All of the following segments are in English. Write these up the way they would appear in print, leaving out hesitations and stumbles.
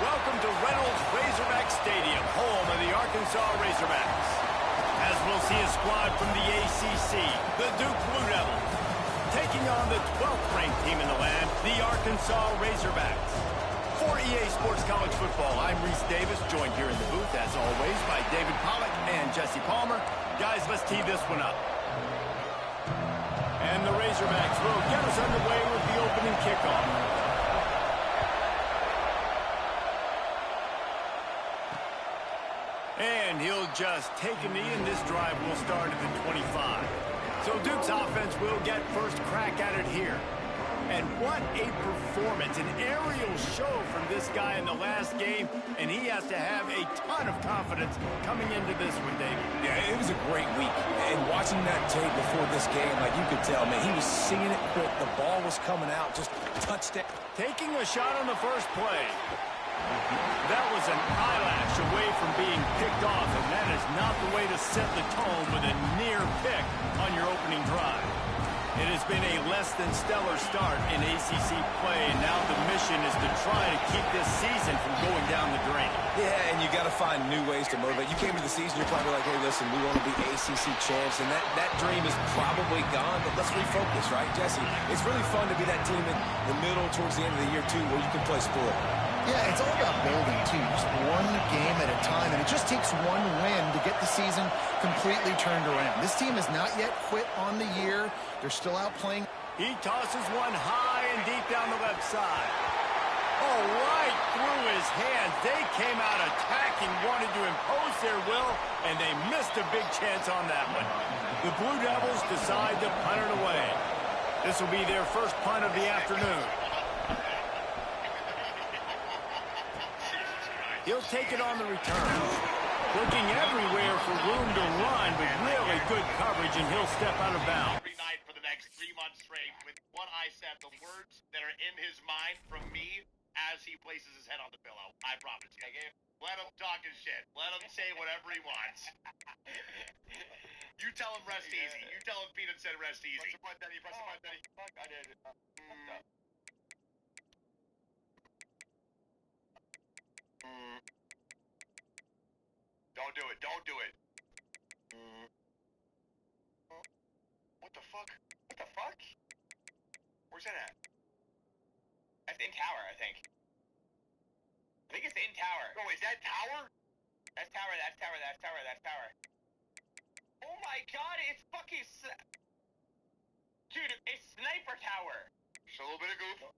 Welcome to Reynolds Razorback Stadium, home of the Arkansas Razorbacks. As we'll see a squad from the ACC, the Duke Blue Devils, taking on the 12th ranked team in the land, the Arkansas Razorbacks. For EA Sports College Football, I'm Reese Davis, joined here in the booth, as always, by David Pollack and Jesse Palmer. Guys, let's tee this one up. And the Razorbacks will get us underway with the opening kickoff. And he'll just take a knee, and this drive will start at the 25. So Duke's offense will get first crack at it here. And what a performance, an aerial show from this guy in the last game, and he has to have a ton of confidence coming into this one, David. Yeah, it was a great week. And watching that tape before this game, like you could tell, man, he was seeing it quick. The ball was coming out, just touched it. Taking a shot on the first play. That was an eyelash away from being picked off, and that is not the way to set the tone with a near pick on your opening drive. It has been a less than stellar start in ACC play, and now the mission is to try to keep this season from going down the drain. Yeah, and you got to find new ways to motivate. You came to the season, you're probably like, hey, listen, we want to be ACC champs, and that dream is probably gone, but let's refocus, right, Jesse? It's really fun to be that team in the middle towards the end of the year, too, where you can play sport. Yeah, it's all about building, too. Just one game at a time, and it just takes one win to get the season completely turned around. This team has not yet quit on the year. They're still out playing. He tosses one high and deep down the left side. Oh, right through his hands. They came out attacking, wanted to impose their will, and they missed a big chance on that one. The Blue Devils decide to punt it away. This will be their first punt of the afternoon. He'll take it on the return. Looking everywhere for room to run, but really good coverage, and he'll step out of bounds. Every night for the next 3 months straight with one eye set, the words that are in his mind from me as he places his head on the pillow. I promise you. Okay? Let him talk his shit. Let him say whatever he wants. You tell him rest easy. You tell him Peanut said rest easy. Press the button, Daddy. Press the button, Daddy. Fuck, I did it. Don't do it. Don't do it. What the fuck? What the fuck? Where's that at? That's in tower, I think. I think it's in tower. Oh, is that tower? That's tower, that's tower, that's tower, that's tower. Oh my god, it's fucking... Dude, it's sniper tower. Just a little bit of goof.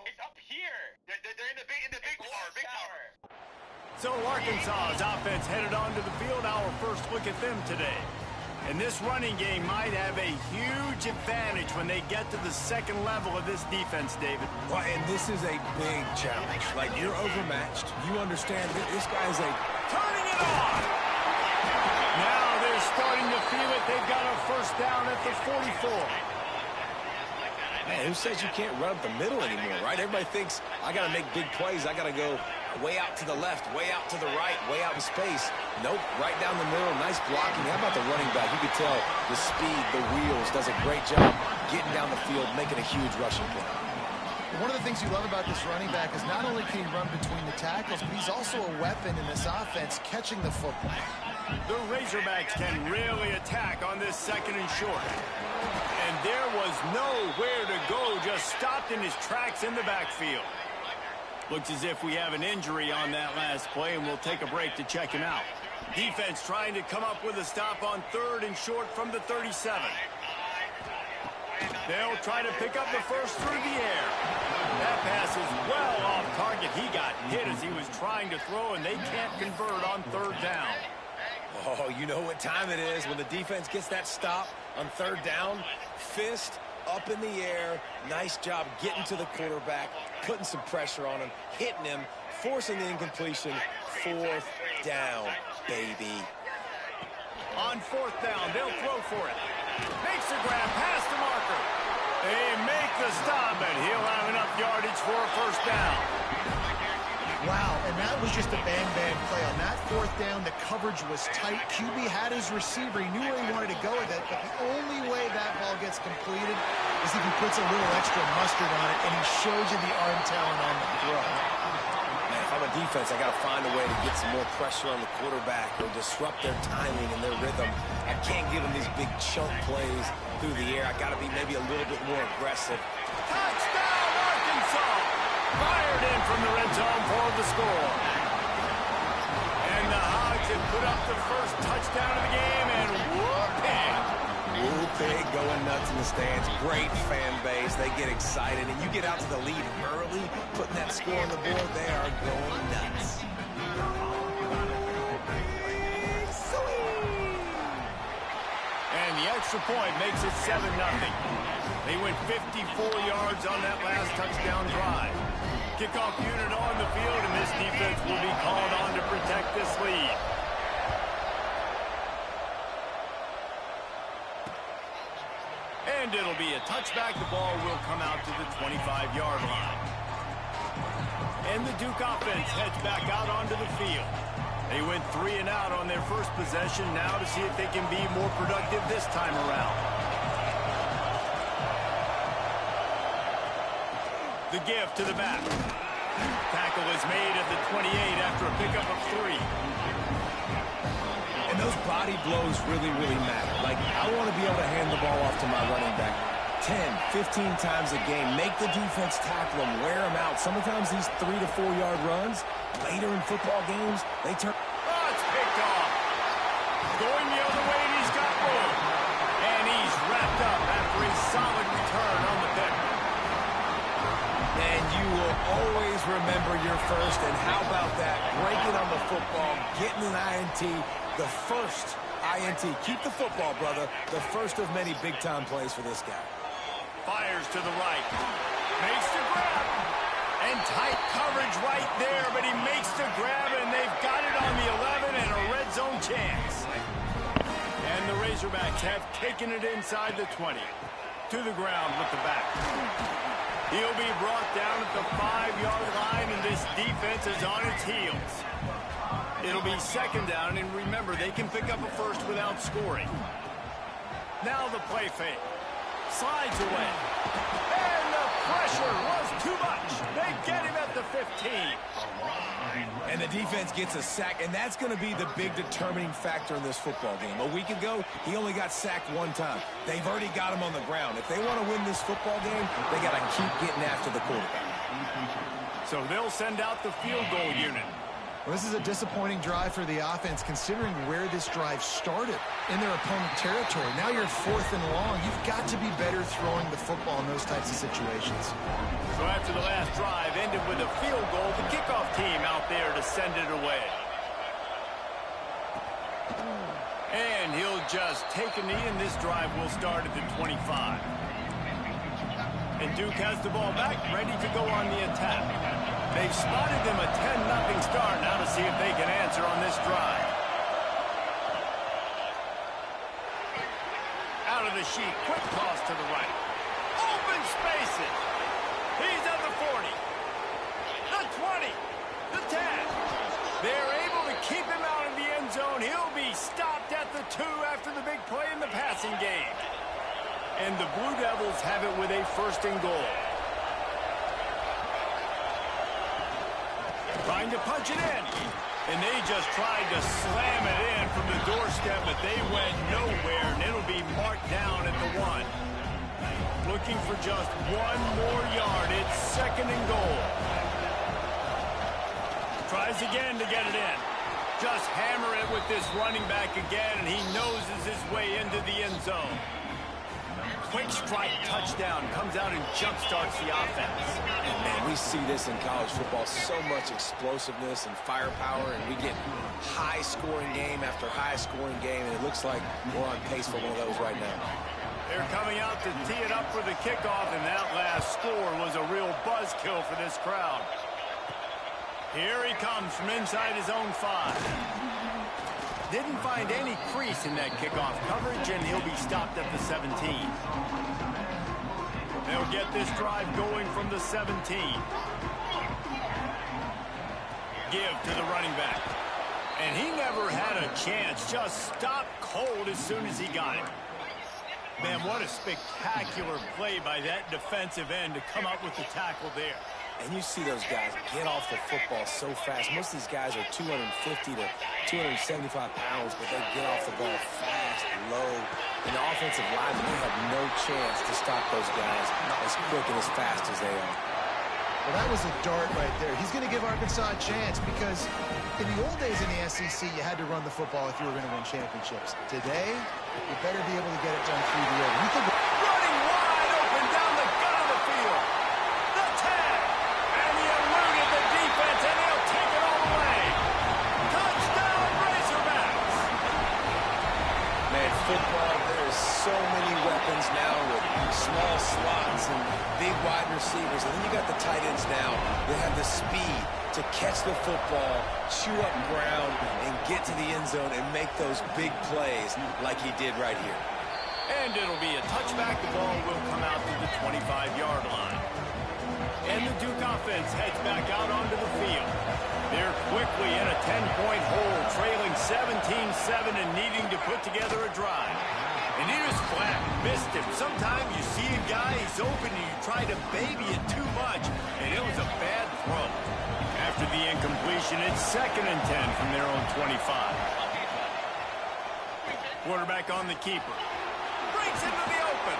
It's up here. They're in the big tower. Big tower. So Arkansas's offense headed onto the field. Our first look at them today. And this running game might have a huge advantage when they get to the second level of this defense, David. Well, and this is a big challenge. Like, you're overmatched. You understand that this guy's turning it on. Now they're starting to feel it. They've got a first down at the 44. Man, who says you can't run up the middle anymore, right? Everybody thinks, I got to make big plays. I got to go way out to the left, way out to the right, way out in space. Nope, right down the middle. Nice blocking. How about the running back? You could tell the speed, the wheels, does a great job getting down the field, making a huge rushing play. One of the things you love about this running back is not only can he run between the tackles, but he's also a weapon in this offense, catching the football. The Razorbacks can really attack on this second and short. And there was nowhere to go, just stopped in his tracks in the backfield. Looks as if we have an injury on that last play, and we'll take a break to check him out. Defense trying to come up with a stop on third and short from the 37. They'll try to pick up the first through the air. That pass is well off target. He got hit as he was trying to throw, and they can't convert on third down. Oh, you know what time it is when the defense gets that stop on third down. Fist up in the air. Nice job getting to the quarterback, putting some pressure on him, hitting him, forcing the incompletion. Fourth down, baby. On fourth down, they'll throw for it. Makes the grab past the marker. They make the stop, and he'll have enough yardage for a first down. Wow, and that was just a bang-bang play. On that fourth down, the coverage was tight. QB had his receiver. He knew where he wanted to go with it, but the only way that ball gets completed is if he puts a little extra mustard on it, and he shows you the arm talent on the throw. I'm a defense, I got to find a way to get some more pressure on the quarterback or disrupt their timing and their rhythm. I can't give them these big chunk plays through the air. I got to be maybe a little bit more aggressive. Touchdown, Arkansas! Fired in from the red zone for the score. And the Hogs have put up the first touchdown of the game, and whoop-pig. Whoop-pig going nuts in the stands. Great fan base. They get excited, and you get out to the lead early, putting that score on the board, they are going nuts. And the extra point makes it 7-0. They went 54 yards on that last touchdown drive. Kickoff unit on the field, and this defense will be called on to protect this lead. And it'll be a touchback. The ball will come out to the 25-yard line. And the Duke offense heads back out onto the field. They went 3 and out on their first possession. Now to see if they can be more productive this time around. The give to the back. Tackle is made at the 28 after a pickup of 3. And those body blows really, really matter. Like, I want to be able to hand the ball off to my running back 10, 15 times a game. Make the defense tackle them, wear them out. Sometimes these 3 to 4 yard runs, later in football games, they turn. Oh, it's picked off. Going the other way, and he's got room. And he's wrapped up after a solid return on the pick. And you will always remember your first. And how about that? Breaking on the football, getting an INT, the first INT. Keep the football, brother. The first of many big-time plays for this guy. Fires to the right. Makes the grab. And tight coverage right there, but he makes the grab, and they've got it on the 11 and a red zone chance. And the Razorbacks have taken it inside the 20. To the ground with the back. He'll be brought down at the 5-yard line, and this defense is on its heels. It'll be second down, and remember, they can pick up a first without scoring. Now the play fake. Slides away. And the pressure was too much. They get him at the 15. And the defense gets a sack, and that's going to be the big determining factor in this football game. A week ago, he only got sacked 1 time. They've already got him on the ground. If they want to win this football game, they got to keep getting after the quarterback. So they'll send out the field goal unit. Well, this is a disappointing drive for the offense, considering where this drive started in their opponent territory. Now you're 4th and long. You've got to be better throwing the football in those types of situations. So after the last drive ended with a field goal, the kickoff team out there to send it away. And he'll just take a knee, and this drive will start at the 25. And Duke has the ball back, ready to go on the attack. They've spotted them a 10-0 start. Now to see if they can answer on this drive. Out of the sheet, quick toss to the right. Open spaces. He's at the 40, the 20, the 10. They're able to keep him out of the end zone. He'll be stopped at the 2 after the big play in the passing game. And the Blue Devils have it with a 1st and goal. Trying to punch it in. And they just tried to slam it in from the doorstep, but they went nowhere, and it'll be marked down at the 1. Looking for just 1 more yard. It's 2nd and goal. Tries again to get it in. Just hammer it with this running back again, and he noses his way into the end zone. Quick strike touchdown comes out and jump-starts the offense. And man, we see this in college football, so much explosiveness and firepower, and we get high-scoring game after high-scoring game, and it looks like we're on pace for one of those right now. They're coming out to tee it up for the kickoff, and that last score was a real buzzkill for this crowd. Here he comes from inside his own 5. Didn't find any crease in that kickoff coverage, and he'll be stopped at the 17. They'll get this drive going from the 17. Give to the running back. And he never had a chance. Just stopped cold as soon as he got it. Man, what a spectacular play by that defensive end to come up with the tackle there. And you see those guys get off the football so fast. Most of these guys are 250 to 275 pounds, but they get off the ball fast, low. And the offensive line, they have no chance to stop those guys as quick and as fast as they are. Well, that was a dart right there. He's going to give Arkansas a chance because in the old days in the SEC, you had to run the football if you were going to win championships. Today, you better be able to get it done through the air. You think Running wide open down the gut of the field. The tag. And he eluded the defense, and he'll take it all away. Touchdown, Razorbacks. Man, football, there's so many weapons now with small slots and big wide receivers. And then you got the tight ends now that have the speed to catch the football, chew up ground, and get to the end zone and make those big plays like he did right here. And it'll be a touchback. The ball will come out to the 25-yard line. And the Duke offense heads back out onto the field. They're quickly in a 10-point hole, trailing 17-7 and needing to put together a drive. And he just flat missed him. Sometimes you see a guy, he's open, and you try to baby it too much, and it was a bad throw. After the incompletion, it's 2nd and 10 from their own 25. Quarterback on the keeper. Breaks into the open.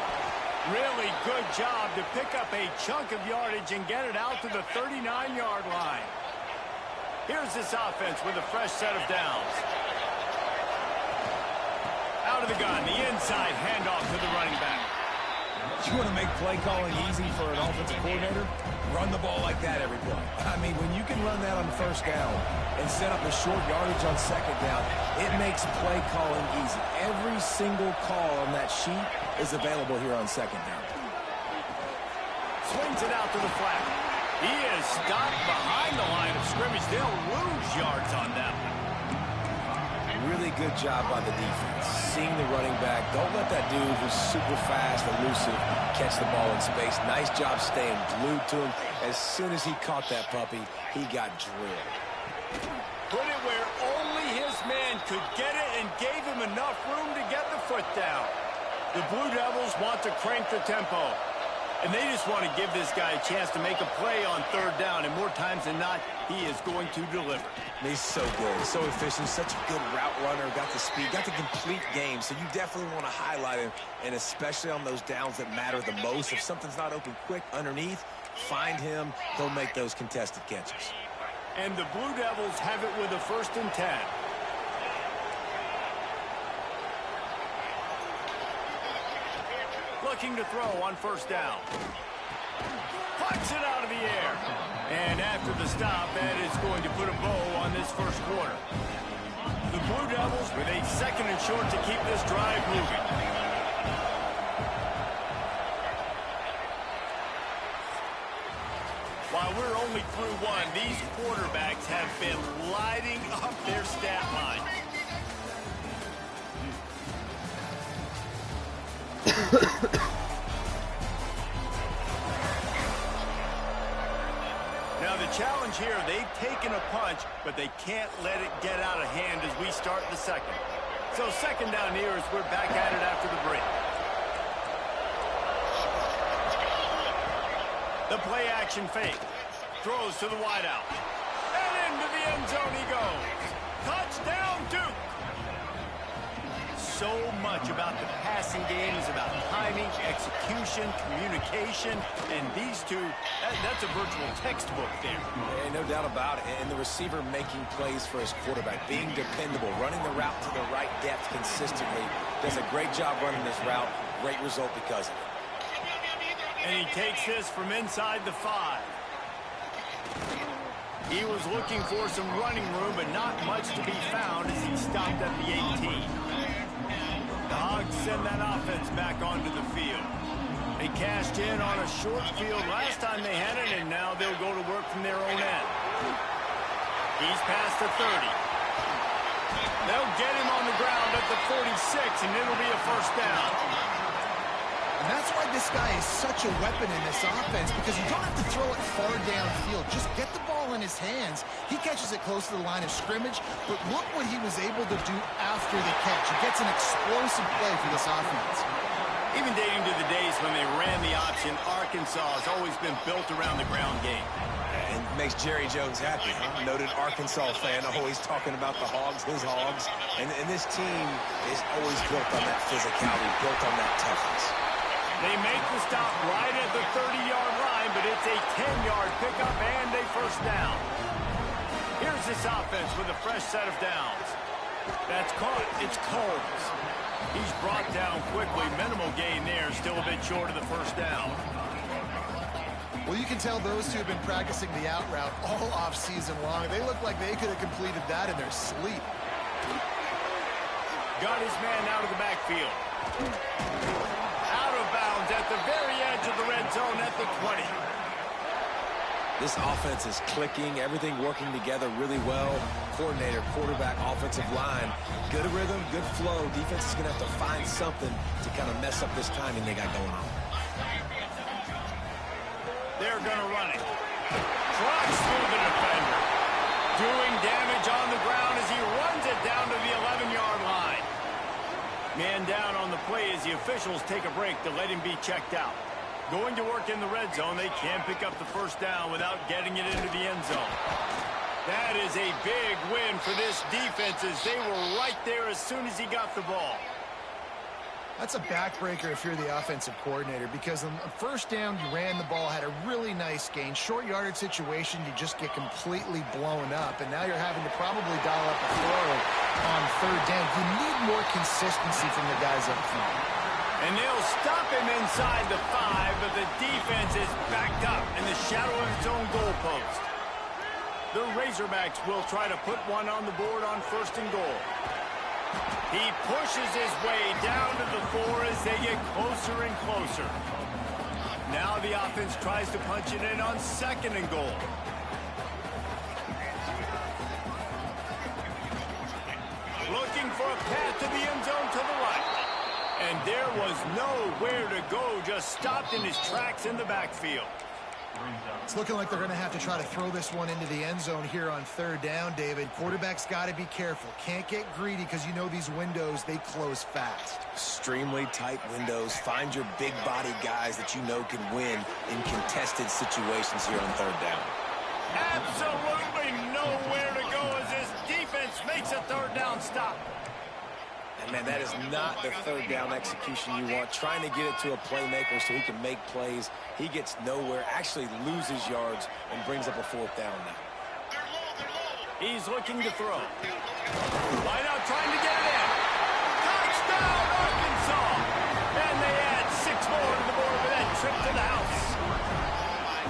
Really good job to pick up a chunk of yardage and get it out to the 39-yard line. Here's this offense with a fresh set of downs. Out of the gun, the inside handoff to the running back. You want to make play calling easy for an offensive coordinator? Run the ball like that every play. I mean, when you can run that on 1st down and set up a short yardage on 2nd down, it makes play calling easy. Every single call on that sheet is available here on 2nd down. Swings it out to the flat. He is stopped behind the line of scrimmage. They'll lose yards on that one. Really good job by the defense. Seeing the running back. Don't let that dude who's super fast, elusive, catch the ball in space. Nice job staying glued to him. As soon as he caught that puppy, he got drilled. Put it where only his man could get it and gave him enough room to get the foot down. The Blue Devils want to crank the tempo. And they just want to give this guy a chance to make a play on 3rd down. And more times than not, he is going to deliver. He's so good, so efficient, such a good route runner, got the speed, got the complete game. So you definitely want to highlight him, and especially on those downs that matter the most. If something's not open quick underneath, find him. He'll make those contested catches. And the Blue Devils have it with a 1st and 10. Looking to throw on 1st down. Pucks it out of the air. And after the stop, that is going to put a bow on this 1st quarter. The Blue Devils with a 2nd and short to keep this drive moving. While we're only through one, these quarterbacks have been lighting up their stat line. Now the challenge here, they've taken a punch, but they can't let it get out of hand as we start the 2nd. So 2nd down here as we're back at it after the break. The play action fake. Throws to the wideout. And into the end zone he goes. Touchdown, Duke. So much about the passing game is about timing, execution, communication, and these two, that's a virtual textbook there. Yeah, no doubt about it. And the receiver making plays for his quarterback, being dependable, running the route to the right depth consistently. Does a great job running this route. Great result because of it. And he takes this from inside the 5. He was looking for some running room, but not much to be found as he stopped at the 18. The Hogs send that offense back onto the field. They cashed in on a short field last time they had it, and now they'll go to work from their own end. He's past the 30. They'll get him on the ground at the 46, and it'll be a 1st down. And that's why this guy is such a weapon in this offense, because you don't have to throw it far downfield. Just get the ball in his hands. He catches it close to the line of scrimmage, but look what he was able to do after the catch. He gets an explosive play for this offense. Even dating to the days when they ran the option mentioned, Arkansas has always been built around the ground game. And makes Jerry Jones happy, huh? Noted Arkansas fan, always talking about the Hogs, his Hogs. And this team is always built on that physicality, built on that toughness. They make the stop right at the 30-yard line, but it's a 10-yard pickup and a first down. Here's this offense with a fresh set of downs. That's caught. It's Coles. He's brought down quickly. Minimal gain there, still a bit short of the first down. Well, you can tell those two have been practicing the out route all off-season long. They look like they could have completed that in their sleep. Got his man out of the backfield. Out of bounds at the very edge of the red zone at the 20. This offense is clicking, everything working together really well. Coordinator, quarterback, offensive line. Good rhythm, good flow. Defense is going to have to find something to kind of mess up this timing they got going on. They're going to run it. Drives through the defender. Doing damage on the ground as he runs it down to the 11-yard line. Man down on the play as the officials take a break to let him be checked out. Going to work in the red zone, they can't pick up the first down without getting it into the end zone. That is a big win for this defense as they were right there as soon as he got the ball. That's a backbreaker if you're the offensive coordinator, because on the first down, you ran the ball, had a really nice gain. Short yardage situation, you just get completely blown up, and now you're having to probably dial up a throw on third down. You need more consistency from the guys up front. And they'll stop him inside the 5, but the defense is backed up in the shadow of its own goalpost. The Razorbacks will try to put one on the board on first and goal. He pushes his way down to the 4 as they get closer and closer. Now the offense tries to punch it in on second and goal. Looking for a path to the end zone to the right. And there was nowhere to go, just stopped in his tracks in the backfield. It's looking like they're going to have to try to throw this one into the end zone here on third down, David. Quarterback's got to be careful. Can't get greedy because you know these windows, they close fast. Extremely tight windows. Find your big body guys that you know can win in contested situations here on third down. Absolutely nowhere to go as this defense makes a third down stop. And, man, that is not the third down execution you want. Trying to get it to a playmaker so he can make plays. He gets nowhere, actually loses yards, and brings up a fourth down now. He's looking to throw. Wide out trying to get it in. Touchdown, Arkansas! And they add 6 more to the board with that trip to the house.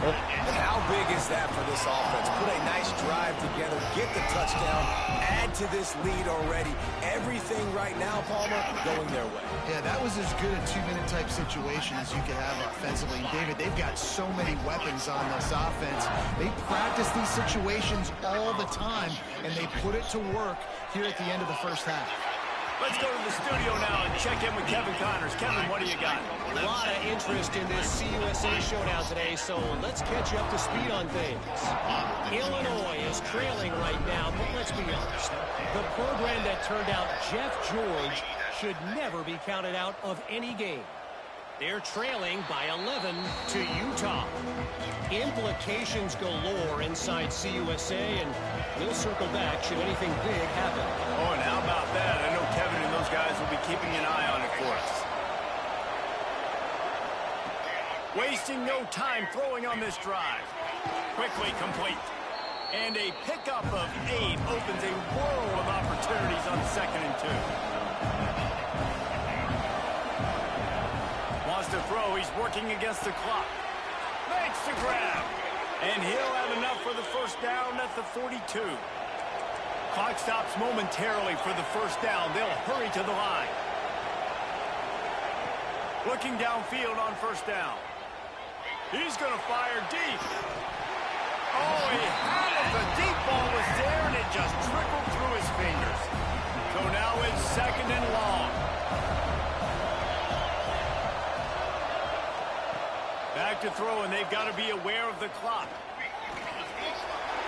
And how big is that for this offense? Put a nice drive together, get the touchdown, add to this lead already. Everything right now, Palmer, going their way. Yeah, that was as good a 2-minute type situation as you could have offensively. And David, they've got so many weapons on this offense. They practice these situations all the time, and they put it to work here at the end of the first half. Let's go to the studio now and check in with Kevin Connors. Kevin, what do you got? A lot of interest in this CUSA showdown today, so let's catch you up to speed on things. Illinois is trailing right now, but let's be honest. The program that turned out Jeff George should never be counted out of any game. They're trailing by 11 to Utah. Implications galore inside CUSA, and we'll circle back should anything big happen. Oh, and how about that? I know Kevin and those guys will be keeping an eye on it for us. Wasting no time throwing on this drive. Quickly complete. And a pickup of 8 opens a world of opportunities on 2nd and 2. Wants to throw. He's working against the clock. Makes the grab. And he'll have enough for the first down at the 42. Clock stops momentarily for the first down. They'll hurry to the line. Looking downfield on first down. He's going to fire deep. Oh, he had it. The deep ball was there, and it just trickled through his fingers. So now it's 2nd and long. Back to throw, and they've got to be aware of the clock.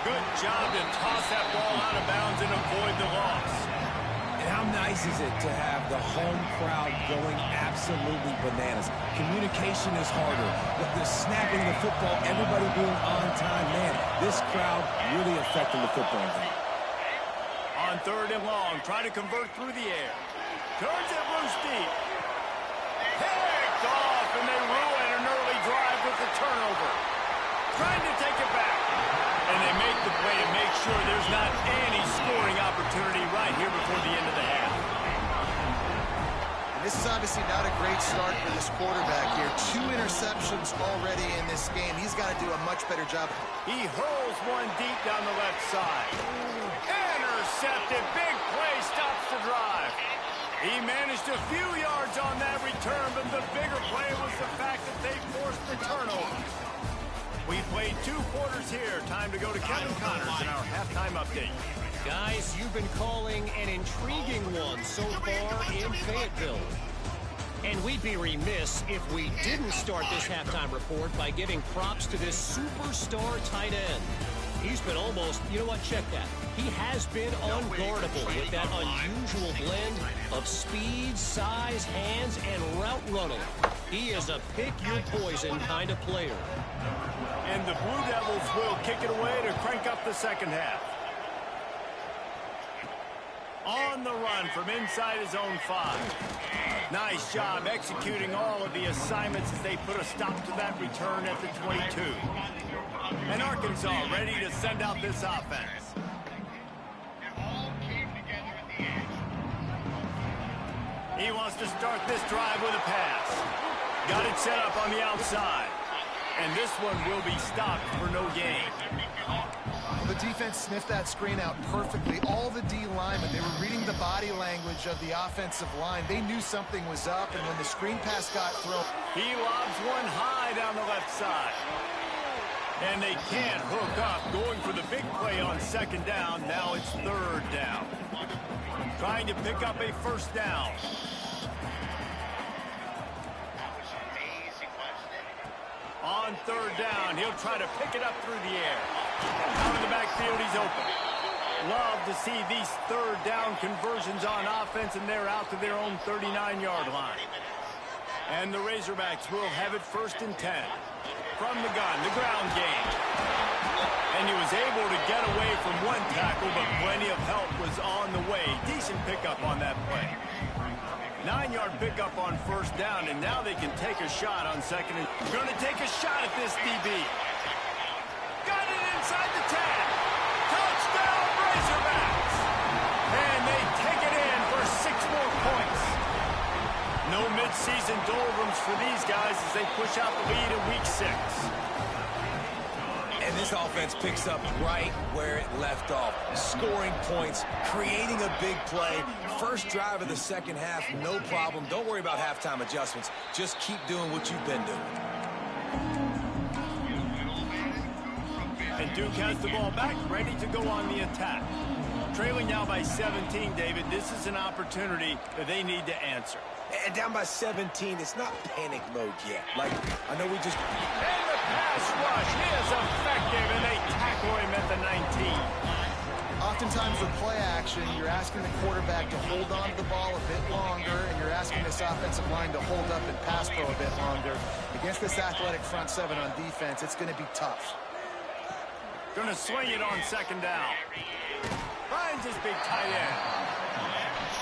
Good job to toss that ball out of bounds and avoid the loss. And how nice is it to have the home crowd going absolutely bananas? Communication is harder. The snapping the football, everybody being on time. Man, this crowd really affecting the football game. On 3rd and long, try to convert through the air. Turns it loose deep. Picked off, and they ruin an early drive with the turnover. Trying to take it back. And they make the play to make sure there's not any scoring opportunity right here before the end of the half. And this is obviously not a great start for this quarterback here. 2 interceptions already in this game. He's got to do a much better job. He hurls one deep down the left side. Intercepted. Big play stops the drive. He managed a few yards on that return, but the bigger play was the fact that they forced the turnover. We played 2 quarters here. Time to go to Kevin Connors in our halftime update. Guys, you've been calling an intriguing one so far in Fayetteville. And we'd be remiss if we didn't start this halftime report by giving props to this superstar tight end. He's been almost, you know what, check that. He has been unguardable with that unusual blend of speed, size, hands, and route running. He is a pick-your-poison kind of player. And the Blue Devils will kick it away to crank up the second half. On the run from inside his own 5. Nice job executing all of the assignments as they put a stop to that return at the 22. And Arkansas ready to send out this offense. He wants to start this drive with a pass. Got it set up on the outside. And this one will be stopped for no gain. Well, the defense sniffed that screen out perfectly. All the D linemen, they were reading the body language of the offensive line. They knew something was up, and when the screen pass got thrown... He lobs one high down the left side. And they can't hook up. Going for the big play on 2nd down. Now it's 3rd down. Trying to pick up a 1st down. On 3rd down, he'll try to pick it up through the air. Out of the backfield, he's open. Love to see these 3rd down conversions on offense, and they're out to their own 39-yard line. And the Razorbacks will have it 1st and 10. From the gun, the ground game. And he was able to get away from one tackle, but plenty of help was on the way. Decent pickup on that play. 9-yard pickup on 1st down, and now they can take a shot on 2nd and... Going to take a shot at this DB. Got it inside the 10. Touchdown, Razorbacks! And they take it in for 6 more points. No midseason doldrums for these guys as they push out the lead in Week 6. And this offense picks up right where it left off. Scoring points, creating a big play. First drive of the second half, no problem. Don't worry about halftime adjustments. Just keep doing what you've been doing. And Duke has the ball back, ready to go on the attack. Trailing now by 17, David. This is an opportunity that they need to answer. And down by 17, it's not panic mode yet. Like, I know we just... And the pass rush is effective, and they tackle him at the 19. Oftentimes with play action, you're asking the quarterback to hold on to the ball a bit longer, and you're asking this offensive line to hold up and pass pro a bit longer. Against this athletic front 7 on defense, it's going to be tough. Going to swing it on 2nd down. Finds his big tight end.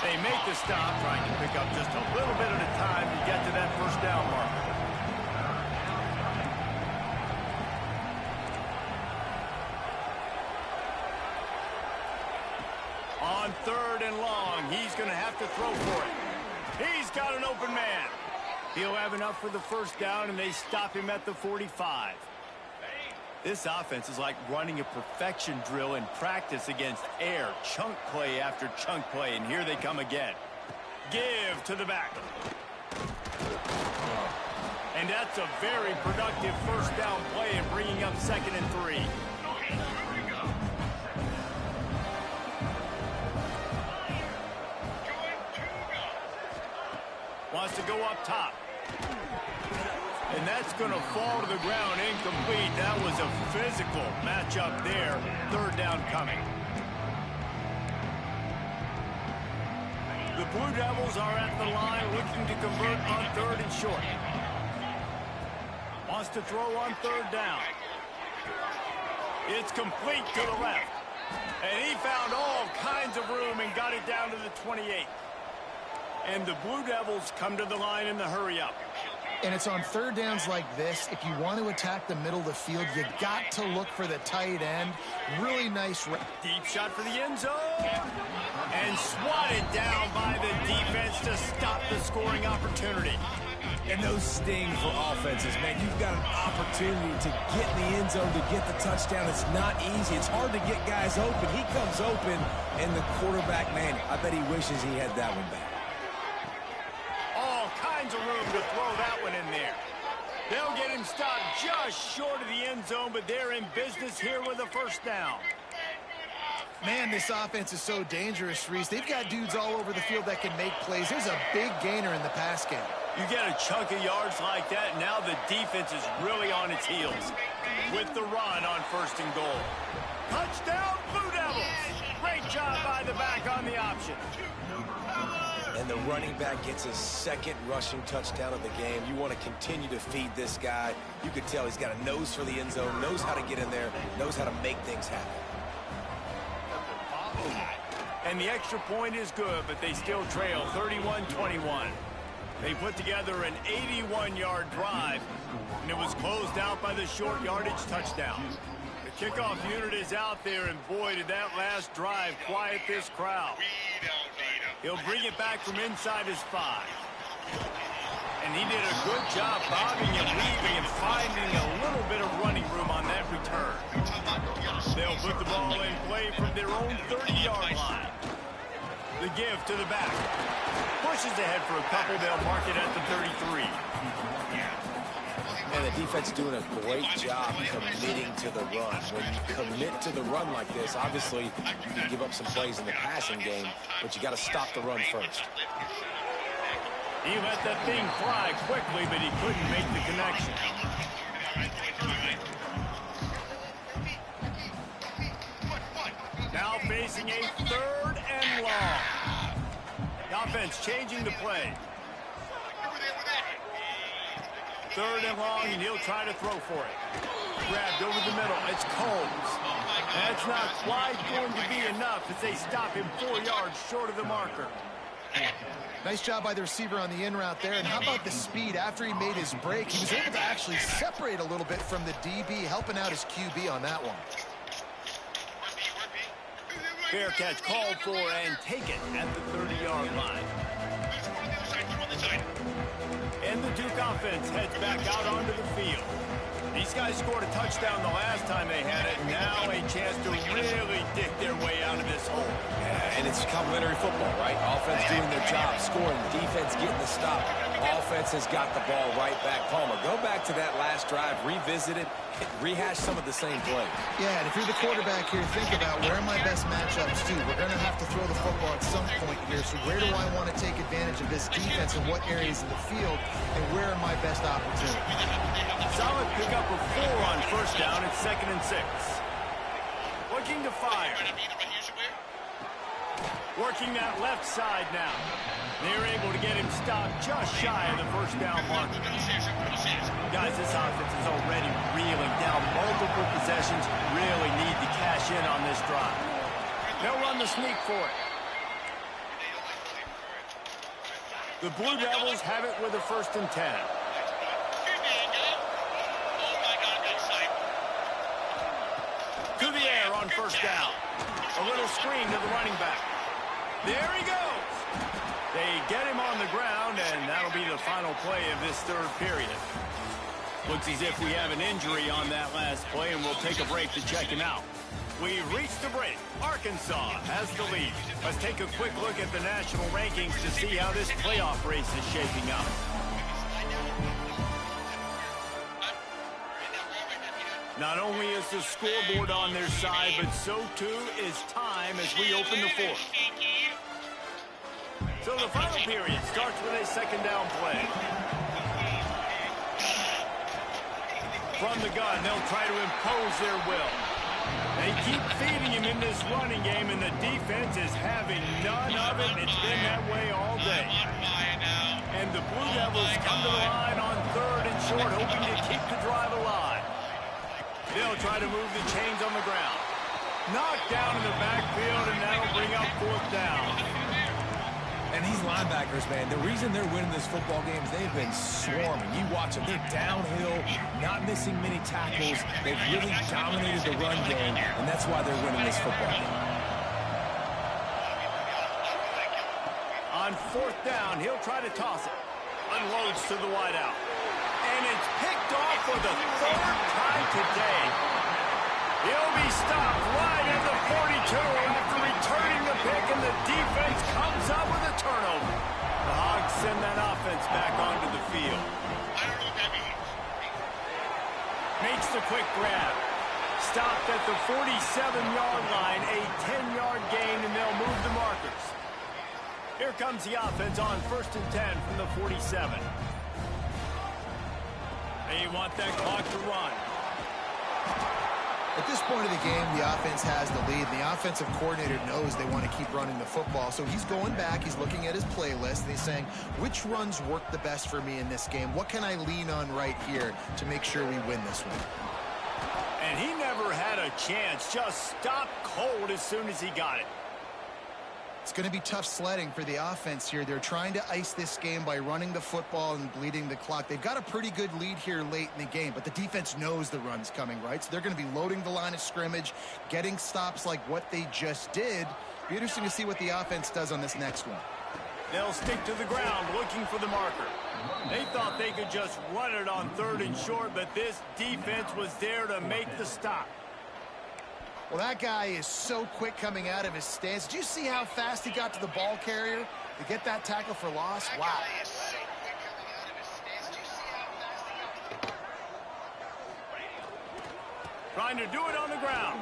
They make the stop, trying to pick up just a little bit at a time to get to that 1st down marker. On 3rd and long, he's going to have to throw for it. He's got an open man. He'll have enough for the 1st down, and they stop him at the 45. This offense is like running a perfection drill in practice against air. Chunk play after chunk play, and here they come again. Give to the back. And that's a very productive 1st down play and bringing up 2nd and 3. Wants to go up top. And that's going to fall to the ground incomplete. That was a physical matchup there. 3rd down coming. The Blue Devils are at the line looking to convert on 3rd and short. Wants to throw on 3rd down. It's complete to the left. And he found all kinds of room and got it down to the 28. And the Blue Devils come to the line in the hurry-up. And it's on 3rd downs like this. If you want to attack the middle of the field, you got to look for the tight end. Really nice. Deep shot for the end zone. And swatted down by the defense to stop the scoring opportunity. And those sting for offenses, man. You've got an opportunity to get in the end zone, to get the touchdown. It's not easy. It's hard to get guys open. He comes open, and the quarterback, man, I bet he wishes he had that one back. All kinds of room to throw that one in there. They'll get him stopped just short of the end zone, but they're in business here with a 1st down. Man, this offense is so dangerous, Reese. They've got dudes all over the field that can make plays. There's a big gainer in the pass game. You get a chunk of yards like that, and now the defense is really on its heels with the run on 1st and goal. Touchdown, Blue Devils! Great job by the back on the option. And the running back gets his 2nd rushing touchdown of the game. You want to continue to feed this guy. You could tell he's got a nose for the end zone, knows how to get in there, knows how to make things happen. And the extra point is good, but they still trail 31-21. They put together an 81-yard drive, and it was closed out by the short yardage touchdown. The kickoff unit is out there, and boy, did that last drive quiet this crowd. He'll bring it back from inside his 5. And he did a good job bobbing and weaving and finding a little bit of running room on that return. They'll put the ball in play from their own 30-yard line. The give to the back. Pushes ahead for a couple. They'll mark it at the 33. And the defense is doing a great job committing to the run. When you commit to the run like this, obviously you can give up some plays in the passing game, but you got to stop the run first. He let that thing fly quickly, but he couldn't make the connection. Now facing a 3rd and long. The offense changing the play. 3rd and long, and he'll try to throw for it. Grabbed over the middle. It's Combs. That's not quite going to be enough as they stop him 4 yards short of the marker. Nice job by the receiver on the in route there. And how about the speed? After he made his break, he was able to actually separate a little bit from the DB, helping out his QB on that one. Fair catch called for and taken at the 30-yard line. And the Duke offense heads back out onto the field. These guys scored a touchdown the last time they had it. Now a chance to really dig their way out of this hole. Yeah, and it's complementary football, right? Offense doing their job, scoring, defense getting the stop. Offense has got the ball right back. Palmer, go back to that last drive, revisit it, rehash some of the same plays. Yeah, and if you're the quarterback here, think about where are my best matchups too. We're going to have to throw the football at some point here. So where do I want to take advantage of this defense and what areas of the field, and where are my best opportunities? Solid pickup of 4 on 1st down. It's 2nd and 6. Looking to fire. Working that left side now. They're able to get him stopped just shy of the 1st down marker. Guys, this offense is already reeling down multiple possessions. Really need to cash in on this drive. They'll run the sneak for it. The Blue Devils have it with a 1st and 10. To the air on 1st down. A little screen to the running back. There he goes. They get him on the ground, and that'll be the final play of this 3rd period. Looks as if we have an injury on that last play, and we'll take a break to check him out. We've reached the break. Arkansas has the lead. Let's take a quick look at the national rankings to see how this playoff race is shaping up. Not only is the scoreboard on their side, but so too is time as we open the 4th. So the final period starts with a 2nd down play. From the gun, they'll try to impose their will. They keep feeding him in this running game, and the defense is having none of it. It's been that way all day. And the Blue Devils come to the line on 3rd and short, hoping to keep the drive alive. They'll try to move the chains on the ground. Knocked down in the backfield, and that'll bring up 4th down. And these linebackers, man, the reason they're winning this football game is they've been swarming. You watch them. They're downhill, not missing many tackles. They've really dominated the run game, and that's why they're winning this football game. On 4th down, he'll try to toss it. Unloads to the wideout. And it's picked off for the 3rd time today. He'll be stopped right at the 42 after returning the pick, and the defense comes up with a turnover. The Hogs send that offense back onto the field. I don't know what that means. Makes the quick grab. Stopped at the 47-yard line, a 10-yard gain, and they'll move the markers. Here comes the offense on 1st and 10 from the 47. They want that clock to run. At this point of the game, the offense has the lead. The offensive coordinator knows they want to keep running the football. So he's going back, he's looking at his playlist, and he's saying, which runs work the best for me in this game? What can I lean on right here to make sure we win this one? And he never had a chance, just stopped cold as soon as he got it. It's going to be tough sledding for the offense here. They're trying to ice this game by running the football and bleeding the clock. They've got a pretty good lead here late in the game, but the defense knows the run's coming, right? So they're going to be loading the line of scrimmage, getting stops like what they just did. Be interesting to see what the offense does on this next one. They'll stick to the ground looking for the marker. They thought they could just run it on 3rd and short, but this defense was there to make the stop. Well, that guy is so quick coming out of his stance. Did you see how fast he got to the ball carrier to get that tackle for loss? Wow. Trying to do it on the ground.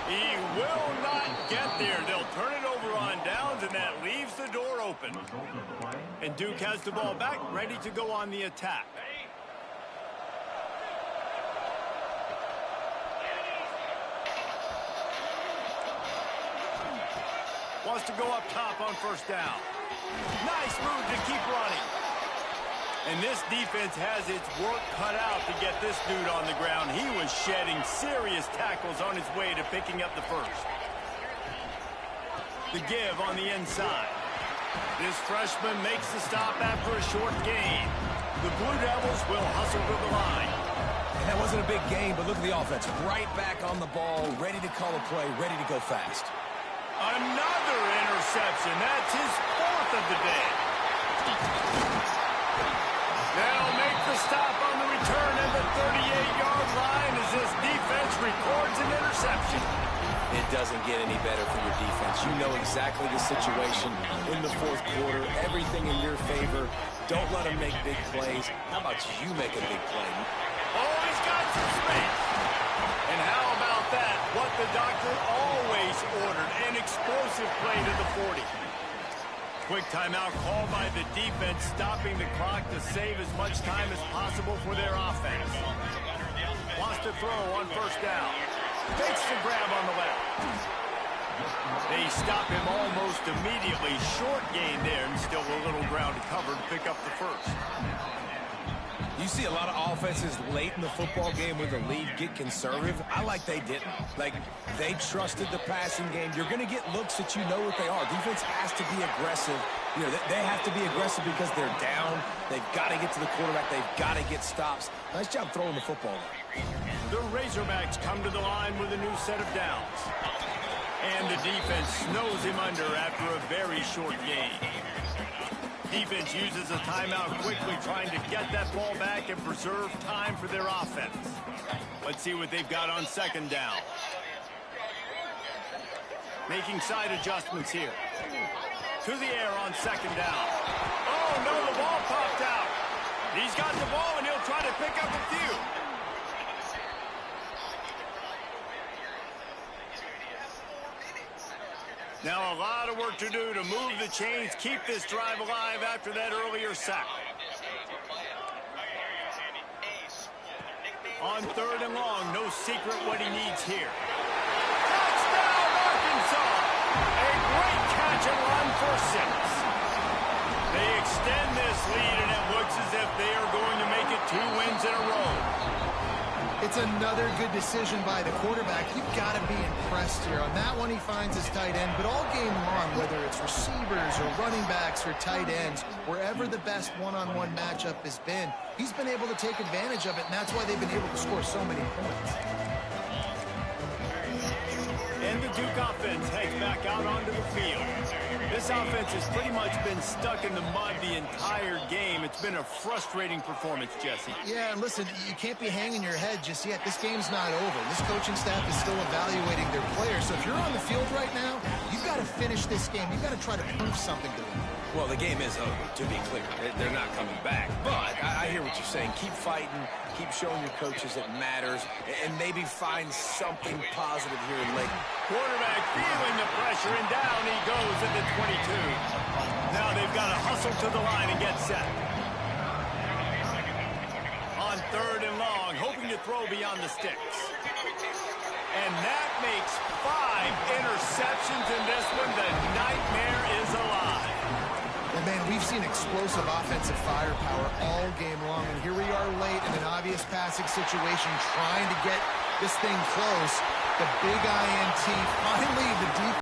He will not get there. They'll turn it over on downs, and that leaves the door open. And Duke has the ball back, ready to go on the attack. Wants to go up top on 1st down. Nice move to keep running. And this defense has its work cut out to get this dude on the ground. He was shedding serious tackles on his way to picking up the 1st. The give on the inside. This freshman makes the stop after a short gain. The Blue Devils will hustle to the line. And that wasn't a big gain, but look at the offense. Right back on the ball, ready to call a play, ready to go fast. Another interception. That's his 4th of the day. They'll make the stop on the return at the 38-yard line as this defense records an interception. It doesn't get any better for your defense. You know exactly the situation in the 4th quarter. Everything in your favor. Don't let them make big plays. How about you make a big play? Oh, he's got some space. And how about that? What the doctor always ordered, an explosive play to the 40. Quick timeout called by the defense, stopping the clock to save as much time as possible for their offense. Wants to throw on 1st down. Takes the grab on the left. They stop him almost immediately. Short gain there, and still a little ground to cover to pick up the 1st. You see a lot of offenses late in the football game with the lead get conservative. I like they didn't. Like, they trusted the passing game. You're going to get looks that you know what they are. Defense has to be aggressive. You know, they have to be aggressive because they're down. They've got to get to the quarterback. They've got to get stops. Nice job throwing the football. The Razorbacks come to the line with a new set of downs. And the defense snows him under after a very short gain. Defense uses a timeout quickly, trying to get that ball back and preserve time for their offense. Let's see what they've got on 2nd down. Making side adjustments here. To the air on 2nd down. Oh, no, the ball popped out. He's got the ball, and he'll try to pick up a few. Now a lot of work to do to move the chains, keep this drive alive after that earlier sack. On 3rd and long, no secret what he needs here. Touchdown, Arkansas! A great catch and run for 6. They extend this lead, and it looks as if they are going to make it 2 wins in a row. It's another good decision by the quarterback. You've got to be impressed here. On that one, he finds his tight end, but all game long, whether it's receivers or running backs or tight ends, wherever the best one-on-one matchup has been, he's been able to take advantage of it, and that's why they've been able to score so many points. And the Duke offense heads back out onto the field. This offense has pretty much been stuck in the mud the entire game. It's been a frustrating performance, Jesse. Yeah, and listen, you can't be hanging your head just yet. This game's not over. This coaching staff is still evaluating their players. So if you're on the field right now, you've got to finish this game. You've got to try to prove something to them. Well, the game is over, to be clear. They're not coming back. But I hear what you're saying. Keep fighting. Keep showing your coaches it matters. And maybe find something positive here in late. Quarterback feeling the pressure, and down he goes at the 22. Now they've got to hustle to the line and get set. On 3rd and long, hoping to throw beyond the sticks. And that makes 5 interceptions in this one. The nightmare is alive. And man, we've seen explosive offensive firepower all game long, and here we are late in an obvious passing situation trying to get this thing close. The big INT, finally the deep